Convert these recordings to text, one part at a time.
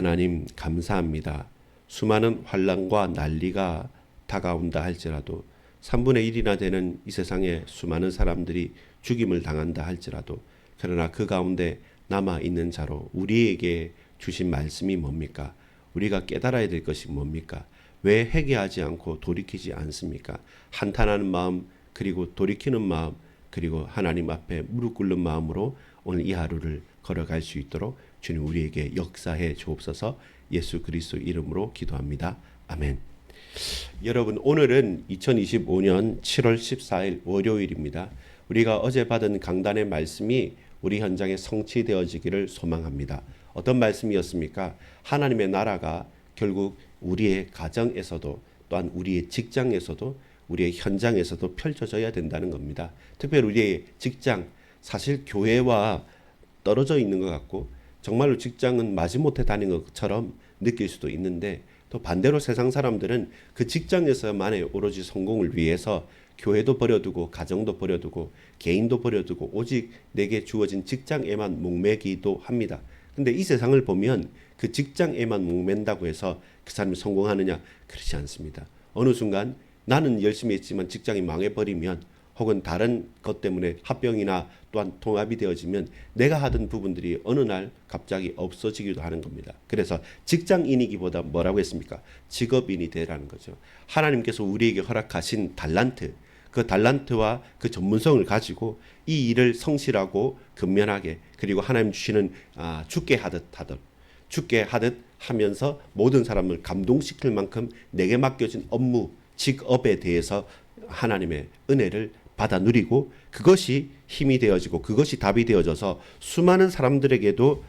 하나님 감사합니다. 수많은 환난과 난리가 다가온다 할지라도 3분의 1이나 되는 이 세상에 수많은 사람들이 죽임을 당한다 할지라도 그러나 그 가운데 남아있는 자로 우리에게 주신 말씀이 뭡니까? 우리가 깨달아야 될 것이 뭡니까? 왜 회개하지 않고 돌이키지 않습니까? 한탄하는 마음 그리고 돌이키는 마음 그리고 하나님 앞에 무릎 꿇는 마음으로 오늘 이 하루를 걸어갈 수 있도록 주님 우리에게 역사해 주옵소서. 예수 그리스도 이름으로 기도합니다. 아멘. 여러분, 오늘은 2025년 7월 14일 월요일입니다. 우리가 어제 받은 강단의 말씀이 우리 현장에 성취되어지기를 소망합니다. 어떤 말씀이었습니까? 하나님의 나라가 결국 우리의 가정에서도 또한 우리의 직장에서도 우리의 현장에서도 펼쳐져야 된다는 겁니다. 특별히 우리의 직장, 사실 교회와 떨어져 있는 것 같고 정말로 직장은 마지못해 다니는 것처럼 느낄 수도 있는데 또 반대로 세상 사람들은 그 직장에서만의 오로지 성공을 위해서 교회도 버려두고 가정도 버려두고 개인도 버려두고 오직 내게 주어진 직장에만 목매기도 합니다. 근데 이 세상을 보면 그 직장에만 목맨다고 해서 그 사람이 성공하느냐? 그렇지 않습니다. 어느 순간 나는 열심히 했지만 직장이 망해버리면 혹은 다른 것 때문에 합병이나 또한 통합이 되어지면 내가 하던 부분들이 어느 날 갑자기 없어지기도 하는 겁니다. 그래서 직장인이기보다 뭐라고 했습니까? 직업인이 되라는 거죠. 하나님께서 우리에게 허락하신 달란트, 그 달란트와 그 전문성을 가지고 이 일을 성실하고 근면하게 그리고 하나님 주시는 죽게 하듯 하면서 모든 사람을 감동시킬 만큼 내게 맡겨진 업무, 직업에 대해서 하나님의 은혜를 받아 누리고 그것이 힘이 되어지고 그것이 답이 되어져서 수많은 사람들에게도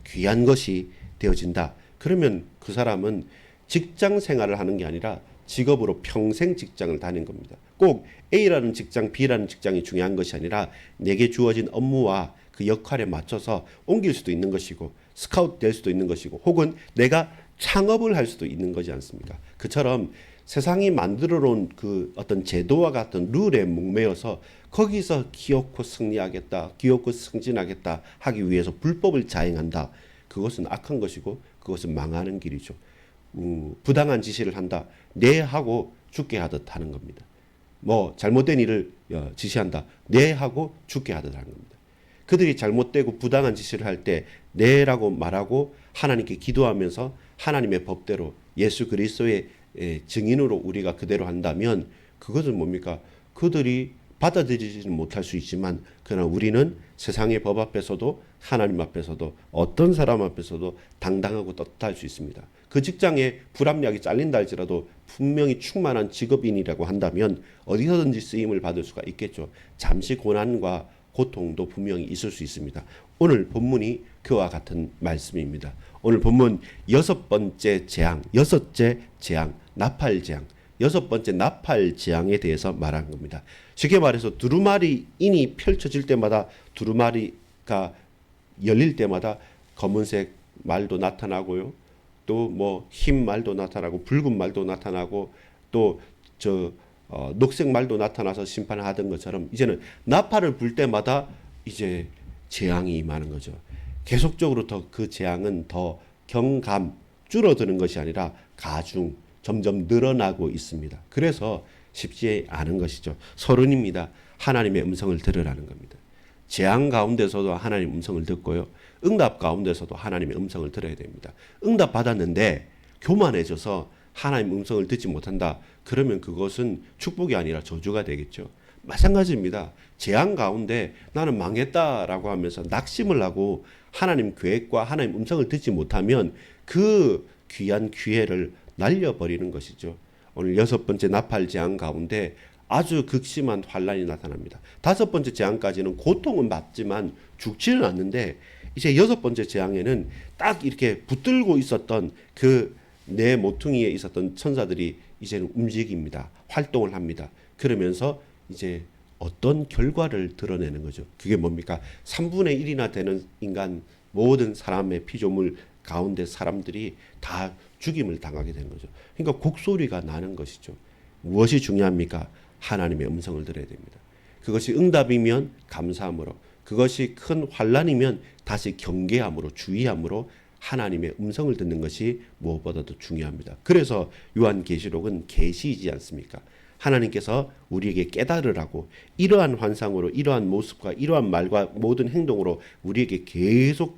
귀한 것이 되어진다. 그러면 그 사람은 직장 생활을 하는 게 아니라 직업으로 평생 직장을 다닌 겁니다. 꼭 A라는 직장, B라는 직장이 중요한 것이 아니라 내게 주어진 업무와 그 역할에 맞춰서 옮길 수도 있는 것이고 스카우트 될 수도 있는 것이고 혹은 내가 창업을 할 수도 있는 거지 않습니까? 그처럼 세상이 만들어 놓은 그 어떤 제도와 같은 룰에 목매어서 거기서 기어코 승리하겠다, 기어코 승진하겠다 하기 위해서 불법을 자행한다. 그것은 악한 것이고 그것은 망하는 길이죠. 부당한 지시를 한다. 네 하고 죽게 하듯 하는 겁니다. 뭐 잘못된 일을 지시한다. 네 하고 죽게 하듯 하는 겁니다. 그들이 잘못되고 부당한 지시를 할 때 네라고 말하고 하나님께 기도하면서 하나님의 법대로 예수 그리스도의 증인으로 우리가 그대로 한다면 그것은 뭡니까? 그들이 받아들이지는 못할 수 있지만 그러나 우리는 세상의 법 앞에서도 하나님 앞에서도 어떤 사람 앞에서도 당당하고 떳떳할 수 있습니다. 그 직장에 불합리하게 잘린다 할지라도 분명히 충만한 직업인이라고 한다면 어디서든지 쓰임을 받을 수가 있겠죠. 잠시 고난과 고통도 분명히 있을 수 있습니다. 오늘 본문이 그와 같은 말씀입니다. 오늘 본문 여섯째 재앙, 나팔재앙, 여섯 번째 나팔재앙에 대해서 말한 겁니다. 쉽게 말해서 두루마리 인이 펼쳐질 때마다 두루마리가 열릴 때마다 검은색 말도 나타나고요. 또 뭐 흰 말도 나타나고 붉은 말도 나타나고 또 녹색 말도 나타나서 심판을 하던 것처럼 이제는 나팔을 불 때마다 이제 재앙이 임하는 거죠. 계속적으로 더 그 재앙은 더 줄어드는 것이 아니라 가중, 점점 늘어나고 있습니다. 그래서 쉽지 않은 것이죠. 서론입니다. 하나님의 음성을 들으라는 겁니다. 재앙 가운데서도 하나님의 음성을 듣고요. 응답 가운데서도 하나님의 음성을 들어야 됩니다. 응답 받았는데 교만해져서 하나님의 음성을 듣지 못한다. 그러면 그것은 축복이 아니라 저주가 되겠죠. 마찬가지입니다. 재앙 가운데 나는 망했다라고 하면서 낙심을 하고 하나님 계획과 하나님 음성을 듣지 못하면 그 귀한 기회를 날려버리는 것이죠. 오늘 여섯 번째 나팔 재앙 가운데 아주 극심한 환란이 나타납니다. 다섯 번째 재앙까지는 고통은 받지만 죽지는 않는데 이제 여섯 번째 재앙에는 딱 이렇게 붙들고 있었던 그 내 모퉁이에 있었던 천사들이 이제는 움직입니다. 활동을 합니다. 그러면서 이제 어떤 결과를 드러내는 거죠. 그게 뭡니까? 3분의 1이나 되는 인간 모든 사람의 피조물 가운데 사람들이 다 죽임을 당하게 되는 거죠. 그러니까 곡소리가 나는 것이죠. 무엇이 중요합니까? 하나님의 음성을 들어야 됩니다. 그것이 응답이면 감사함으로, 그것이 큰 환란이면 다시 경계함으로, 주의함으로 하나님의 음성을 듣는 것이 무엇보다도 중요합니다. 그래서 요한계시록은 계시이지 않습니까? 하나님께서 우리에게 깨달으라고 이러한 환상으로 이러한 모습과 이러한 말과 모든 행동으로 우리에게 계속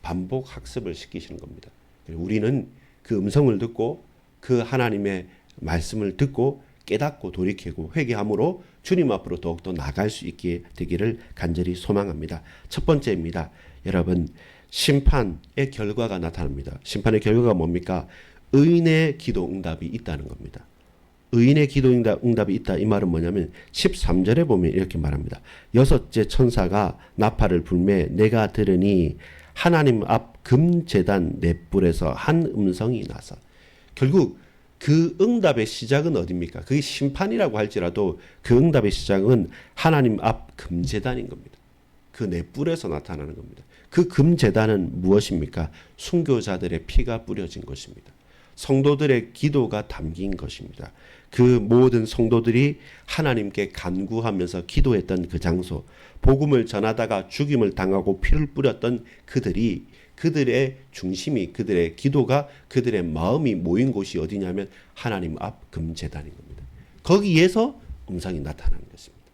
반복 학습을 시키시는 겁니다. 우리는 그 음성을 듣고 그 하나님의 말씀을 듣고 깨닫고 돌이키고 회개함으로 주님 앞으로 더욱더 나갈 수 있게 되기를 간절히 소망합니다. 첫 번째입니다. 여러분, 심판의 결과가 나타납니다. 심판의 결과가 뭡니까? 의인의 기도 응답이 있다는 겁니다. 의인의 기도 응답이 있다. 이 말은 뭐냐면 13절에 보면 이렇게 말합니다. 여섯째 천사가 나팔을 불매 내가 들으니 하나님 앞 금제단 넷불에서 한 음성이 나서, 결국 그 응답의 시작은 어디입니까? 그게 심판이라고 할지라도 그 응답의 시작은 하나님 앞 금제단인 겁니다. 그 넷불에서 나타나는 겁니다. 그 금제단은 무엇입니까? 순교자들의 피가 뿌려진 것입니다. 성도들의 기도가 담긴 것입니다. 그 모든 성도들이 하나님께 간구하면서 기도했던 그 장소, 복음을 전하다가 죽임을 당하고 피를 뿌렸던 그들의 중심이, 그들의 기도가, 그들의 마음이 모인 곳이 어디냐면 하나님 앞 금제단인 겁니다. 거기에서 음성이 나타나는 것입니다.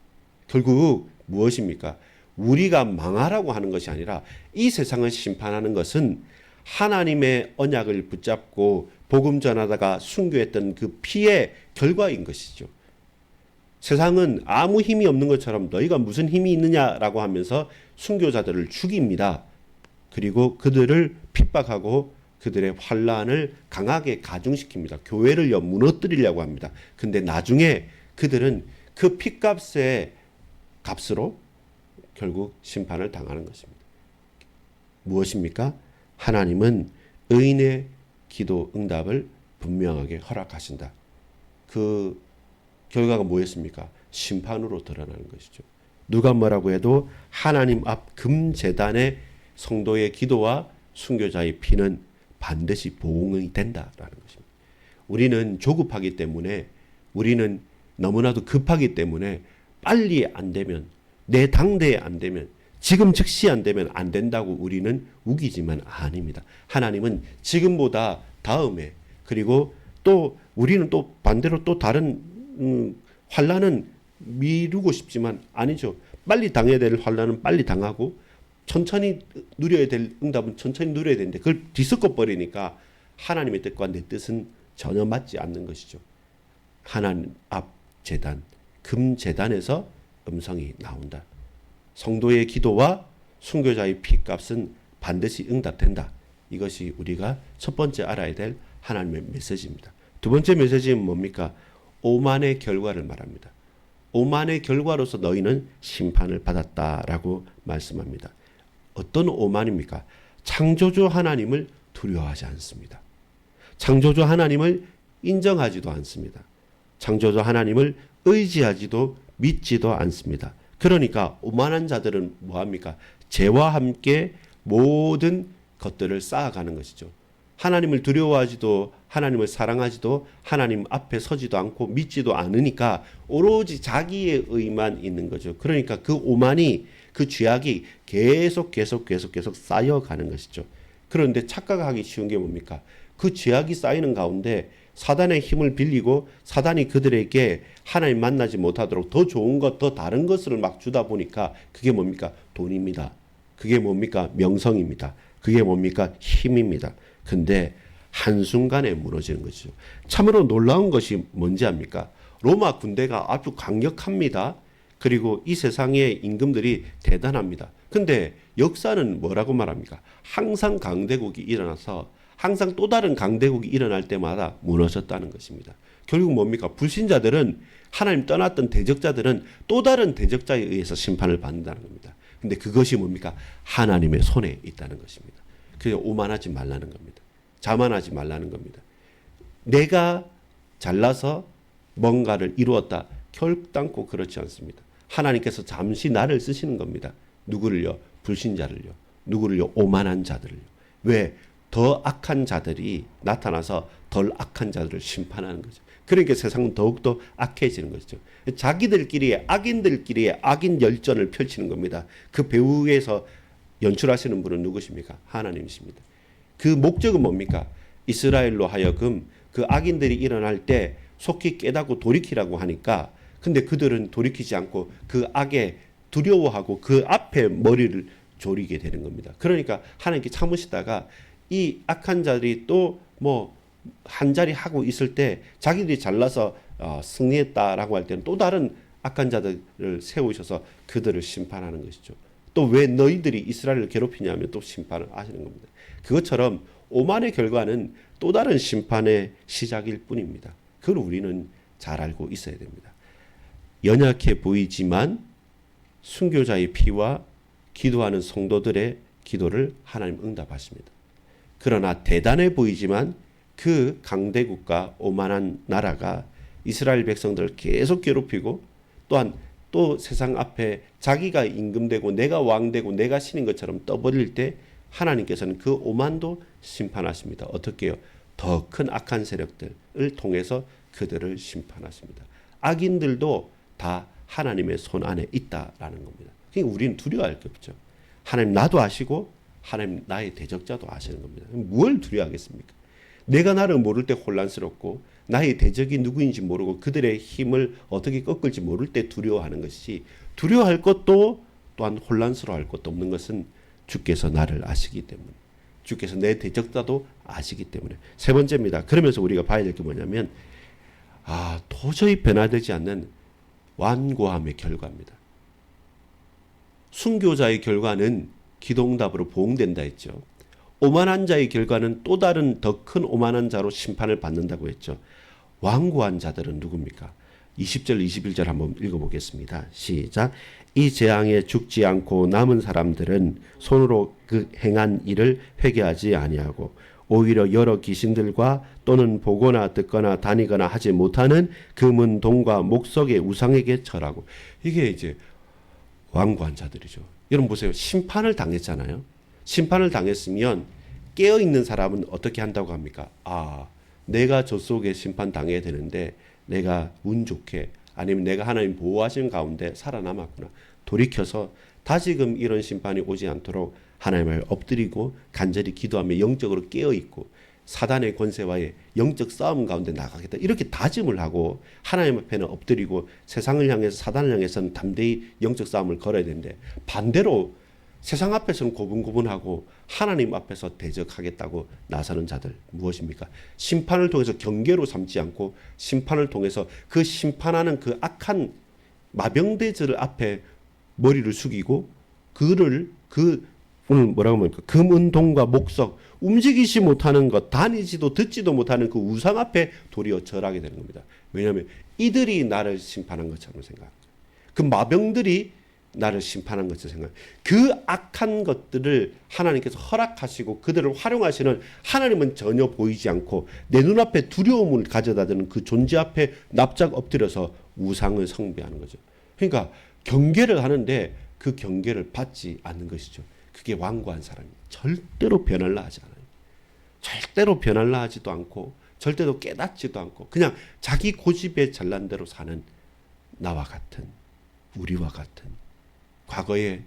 결국 무엇입니까? 우리가 망하라고 하는 것이 아니라 이 세상을 심판하는 것은 하나님의 언약을 붙잡고 복음 전하다가 순교했던 그 피의 결과인 것이죠. 세상은 아무 힘이 없는 것처럼 너희가 무슨 힘이 있느냐라고 하면서 순교자들을 죽입니다. 그리고 그들을 핍박하고 그들의 환란을 강하게 가중시킵니다. 교회를요 무너뜨리려고 합니다. 근데 나중에 그들은 그 핏값의 값으로 결국 심판을 당하는 것입니다. 무엇입니까? 하나님은 의인의 기도 응답을 분명하게 허락하신다. 그 결과가 뭐였습니까? 심판으로 드러나는 것이죠. 누가 뭐라고 해도 하나님 앞 금제단의 성도의 기도와 순교자의 피는 반드시 보응이 된다라는 것입니다. 우리는 조급하기 때문에, 우리는 너무나도 급하기 때문에 빨리 안 되면, 내 당대에 안 되면, 지금 즉시 안 되면 안 된다고 우리는 우기지만 아닙니다. 하나님은 지금보다 다음에, 그리고 또 우리는 또 반대로 또 다른 환란은 미루고 싶지만 아니죠. 빨리 당해야 될 환란은 빨리 당하고 천천히 누려야 될 응답은 천천히 누려야 되는데 그걸 뒤섞어 버리니까 하나님의 뜻과 내 뜻은 전혀 맞지 않는 것이죠. 하나님 앞 제단, 금제단에서 음성이 나온다. 성도의 기도와 순교자의 피값은 반드시 응답된다. 이것이 우리가 첫 번째 알아야 될 하나님의 메시지입니다. 두 번째 메시지는 뭡니까? 오만의 결과를 말합니다. 오만의 결과로서 너희는 심판을 받았다라고 말씀합니다. 어떤 오만입니까? 창조주 하나님을 두려워하지 않습니다. 창조주 하나님을 인정하지도 않습니다. 창조주 하나님을 의지하지도 믿지도 않습니다. 그러니까 오만한 자들은 뭐합니까? 죄와 함께 모든 것들을 쌓아가는 것이죠. 하나님을 두려워하지도 하나님을 사랑하지도 하나님 앞에 서지도 않고 믿지도 않으니까 오로지 자기의 의만 있는 거죠. 그러니까 그 오만이, 그 죄악이 계속 쌓여가는 것이죠. 그런데 착각하기 쉬운 게 뭡니까? 그 죄악이 쌓이는 가운데 사단의 힘을 빌리고 사단이 그들에게 하나님 만나지 못하도록 더 좋은 것, 더 다른 것을 막 주다 보니까 그게 뭡니까? 돈입니다. 그게 뭡니까? 명성입니다. 그게 뭡니까? 힘입니다. 근데 한순간에 무너지는 것이죠. 참으로 놀라운 것이 뭔지 압니까? 로마 군대가 아주 강력합니다. 그리고 이 세상의 임금들이 대단합니다. 근데 역사는 뭐라고 말합니까? 항상 강대국이 일어나서 항상 또 다른 강대국이 일어날 때마다 무너졌다는 것입니다. 결국 뭡니까? 불신자들은, 하나님 떠났던 대적자들은 또 다른 대적자에 의해서 심판을 받는다는 겁니다. 근데 그것이 뭡니까? 하나님의 손에 있다는 것입니다. 그래서 오만하지 말라는 겁니다. 자만하지 말라는 겁니다. 내가 잘나서 뭔가를 이루었다. 결단코 그렇지 않습니다. 하나님께서 잠시 나를 쓰시는 겁니다. 누구를요? 불신자를요. 누구를요? 오만한 자들을요. 왜? 더 악한 자들이 나타나서 덜 악한 자들을 심판하는 거죠. 그러니까 세상은 더욱더 악해지는 것이죠. 자기들끼리의 악인들끼리의 악인 열전을 펼치는 겁니다. 그 배후에서 연출하시는 분은 누구십니까? 하나님이십니다. 그 목적은 뭡니까? 이스라엘로 하여금 그 악인들이 일어날 때 속히 깨닫고 돌이키라고 하니까, 근데 그들은 돌이키지 않고 그 악에 두려워하고 그 앞에 머리를 조리게 되는 겁니다. 그러니까 하나님께 참으시다가 이 악한 자들이 또 뭐 한 자리 하고 있을 때 자기들이 잘나서 승리했다라고 할 때는 또 다른 악한 자들을 세우셔서 그들을 심판하는 것이죠. 또 왜 너희들이 이스라엘을 괴롭히냐면 또 심판을 하시는 겁니다. 그것처럼 오만의 결과는 또 다른 심판의 시작일 뿐입니다. 그걸 우리는 잘 알고 있어야 됩니다. 연약해 보이지만 순교자의 피와 기도하는 성도들의 기도를 하나님 응답하십니다. 그러나 대단해 보이지만 그 강대국과 오만한 나라가 이스라엘 백성들을 계속 괴롭히고 또한 또 세상 앞에 자기가 임금되고 내가 왕되고 내가 신인 것처럼 떠버릴 때 하나님께서는 그 오만도 심판하십니다. 어떻게 해요? 더 큰 악한 세력들을 통해서 그들을 심판하십니다. 악인들도 다 하나님의 손 안에 있다라는 겁니다. 그러니까 우리는 두려워할 게 없죠. 하나님 나도 아시고 하나님 나의 대적자도 아시는 겁니다. 뭘 두려워하겠습니까? 내가 나를 모를 때 혼란스럽고 나의 대적이 누구인지 모르고 그들의 힘을 어떻게 꺾을지 모를 때 두려워하는 것이, 두려워할 것도 또한 혼란스러워할 것도 없는 것은 주께서 나를 아시기 때문에, 주께서 내 대적자도 아시기 때문에. 세 번째입니다. 그러면서 우리가 봐야 될 게 뭐냐면 도저히 변화되지 않는 완고함의 결과입니다. 순교자의 결과는 기도응답으로 보응된다 했죠. 오만한 자의 결과는 또 다른 더 큰 오만한 자로 심판을 받는다고 했죠. 완고한 자들은 누굽니까? 20절 21절 한번 읽어보겠습니다. 시작. 이 재앙에 죽지 않고 남은 사람들은 손으로 그 행한 일을 회개하지 아니하고 오히려 여러 귀신들과 또는 보거나 듣거나 다니거나 하지 못하는 금은 동과 목석의 우상에게 절하고. 이게 이제 완고한 자들이죠. 여러분 보세요. 심판을 당했잖아요. 심판을 당했으면 깨어있는 사람은 어떻게 한다고 합니까? 내가 저 속에 심판 당해야 되는데 내가 운 좋게, 아니면 내가 하나님 보호하시는 가운데 살아남았구나. 돌이켜서 다시금 이런 심판이 오지 않도록 하나님을 엎드리고 간절히 기도하며 영적으로 깨어있고 사단의 권세와의 영적 싸움 가운데 나가겠다. 이렇게 다짐을 하고 하나님 앞에는 엎드리고 세상을 향해서, 사단을 향해서는 담대히 영적 싸움을 걸어야 되는데, 반대로 세상 앞에서는 고분고분하고 하나님 앞에서 대적하겠다고 나서는 자들 무엇입니까? 심판을 통해서 경계로 삼지 않고 심판을 통해서 그 심판하는 그 악한 마병대들 앞에 머리를 숙이고 그를 오늘 뭐라고 합니까? 금은동과 목석, 움직이지 못하는 것, 다니지도 듣지도 못하는 그 우상 앞에 도리어 절하게 되는 겁니다. 왜냐하면 이들이 나를 심판한 것처럼 생각합니다. 그 마병들이 나를 심판한 것처럼 생각합니다. 그 악한 것들을 하나님께서 허락하시고 그들을 활용하시는 하나님은 전혀 보이지 않고 내 눈앞에 두려움을 가져다 드는 그 존재 앞에 납작 엎드려서 우상을 숭배하는 거죠. 그러니까 경계를 하는데 그 경계를 받지 않는 것이죠. 그게 완고한 사람입니다. 절대로 변할라 하지 않아요. 절대로 변할라 하지도 않고 절대로 깨닫지도 않고 그냥 자기 고집에 잘난 대로 사는 나와 같은, 우리와 같은 과거의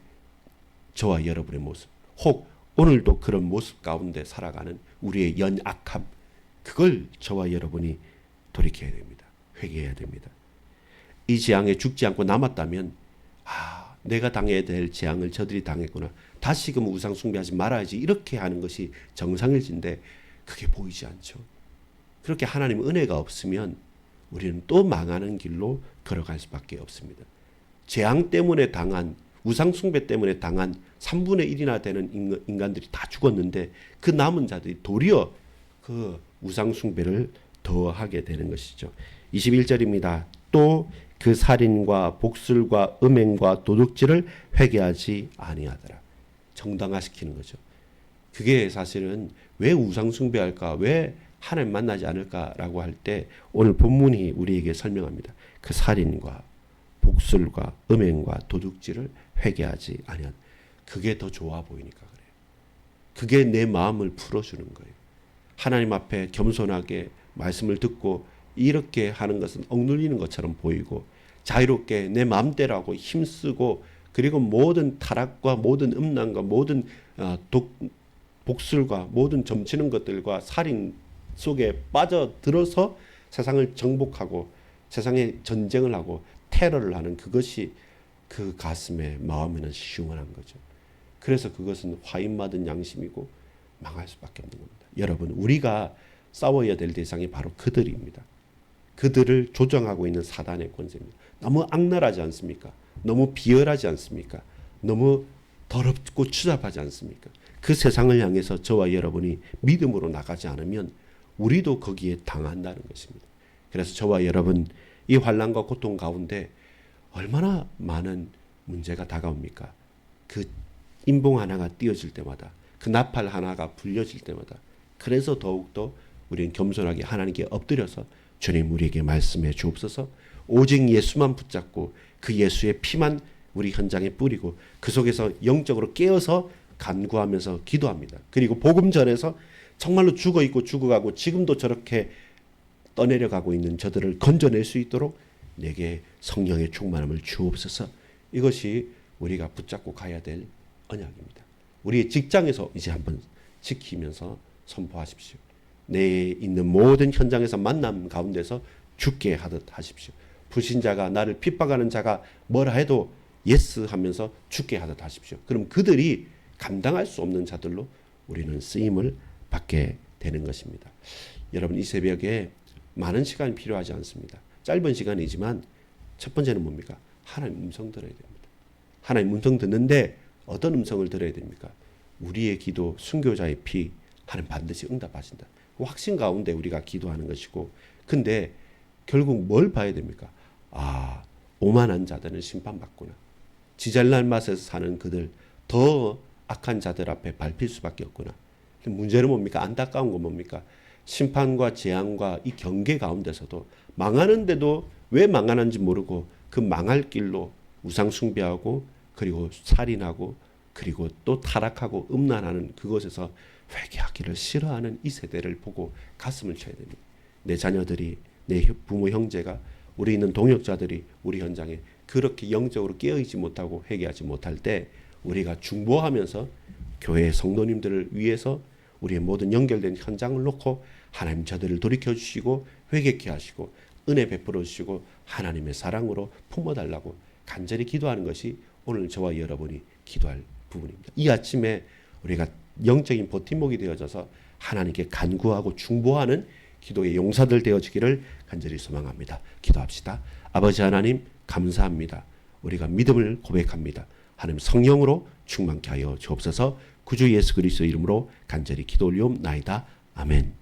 저와 여러분의 모습, 혹 오늘도 그런 모습 가운데 살아가는 우리의 연약함, 그걸 저와 여러분이 돌이켜야 됩니다. 회개해야 됩니다. 이 재앙에 죽지 않고 남았다면 내가 당해야 될 재앙을 저들이 당했구나. 다시금 우상 숭배하지 말아야지. 이렇게 하는 것이 정상일진데 그게 보이지 않죠. 그렇게 하나님 은혜가 없으면 우리는 또 망하는 길로 걸어갈 수밖에 없습니다. 재앙 때문에 당한, 우상 숭배 때문에 당한 3분의 1이나 되는 인간들이 다 죽었는데 그 남은 자들이 도리어 그 우상 숭배를 더하게 되는 것이죠. 21절입니다. 또 그 살인과 복술과 음행과 도둑질을 회개하지 아니하더라. 정당화시키는 거죠. 그게 사실은 왜 우상 숭배할까? 왜 하나님 만나지 않을까라고 할 때 오늘 본문이 우리에게 설명합니다. 그 살인과 복술과 음행과 도둑질을 회개하지 아니하더라. 그게 더 좋아 보이니까 그래요. 그게 내 마음을 풀어주는 거예요. 하나님 앞에 겸손하게 말씀을 듣고 이렇게 하는 것은 억눌리는 것처럼 보이고 자유롭게 내 마음대로 하고 힘쓰고 그리고 모든 타락과 모든 음란과 모든 복술과 모든 점치는 것들과 살인 속에 빠져들어서 세상을 정복하고 세상에 전쟁을 하고 테러를 하는 그것이 그 가슴에 마음에는 시원한 거죠. 그래서 그것은 화인 맞은 양심이고 망할 수밖에 없는 겁니다. 여러분, 우리가 싸워야 될 대상이 바로 그들입니다. 그들을 조정하고 있는 사단의 권세입니다. 너무 악랄하지 않습니까? 너무 비열하지 않습니까? 너무 더럽고 추잡하지 않습니까? 그 세상을 향해서 저와 여러분이 믿음으로 나가지 않으면 우리도 거기에 당한다는 것입니다. 그래서 저와 여러분, 이 환난과 고통 가운데 얼마나 많은 문제가 다가옵니까? 그 인봉 하나가 띄어질 때마다, 그 나팔 하나가 불려질 때마다. 그래서 더욱더 우리는 겸손하게 하나님께 엎드려서 주님, 우리에게 말씀해 주옵소서. 오직 예수만 붙잡고 그 예수의 피만 우리 현장에 뿌리고 그 속에서 영적으로 깨어서 간구하면서 기도합니다. 그리고 복음 전에서 정말로 죽어 있고 죽어가고 지금도 저렇게 떠내려가고 있는 저들을 건져낼 수 있도록 내게 성령의 충만함을 주옵소서. 이것이 우리가 붙잡고 가야 될 언약입니다. 우리의 직장에서 이제 한번 지키면서 선포하십시오. 내에 있는 모든 현장에서 만남 가운데서 죽게 하듯 하십시오. 불신자가, 나를 핍박하는 자가 뭐라 해도 예스 하면서 죽게 하듯 하십시오. 그럼 그들이 감당할 수 없는 자들로 우리는 쓰임을 받게 되는 것입니다. 여러분, 이 새벽에 많은 시간이 필요하지 않습니다. 짧은 시간이지만 첫 번째는 뭡니까? 하나님 음성 들어야 됩니다. 하나님 음성 듣는데 어떤 음성을 들어야 됩니까? 우리의 기도, 순교자의 피, 하나님 반드시 응답하신다. 확신 가운데 우리가 기도하는 것이고, 근데 결국 뭘 봐야 됩니까? 아, 오만한 자들은 심판받구나. 지잘난 맛에서 사는 그들, 더 악한 자들 앞에 밟힐 수밖에 없구나. 문제는 뭡니까? 안타까운 건 뭡니까? 심판과 재앙과 이 경계 가운데서도 망하는데도 왜 망하는지 모르고 그 망할 길로 우상 숭배하고 그리고 살인하고 그리고 또 타락하고 음란하는 그곳에서 회개하기를 싫어하는 이 세대를 보고 가슴을 쳐야 됩니다. 내 자녀들이, 내 부모 형제가, 우리 있는 동역자들이 우리 현장에 그렇게 영적으로 깨어있지 못하고 회개하지 못할 때 우리가 중보하면서 교회 성도님들을 위해서 우리의 모든 연결된 현장을 놓고 하나님 저들을 돌이켜주시고 회개케 하시고 은혜 베풀어 주시고 하나님의 사랑으로 품어달라고 간절히 기도하는 것이 오늘 저와 여러분이 기도할 부분입니다. 이 아침에 우리가 영적인 버팀목이 되어져서 하나님께 간구하고 중보하는 기도의 용사들 되어지기를 간절히 소망합니다. 기도합시다. 아버지 하나님, 감사합니다. 우리가 믿음을 고백합니다. 하나님 성령으로 충만케 하여 주옵소서. 구주 예수 그리스도 이름으로 간절히 기도 올리옵나이다. 아멘.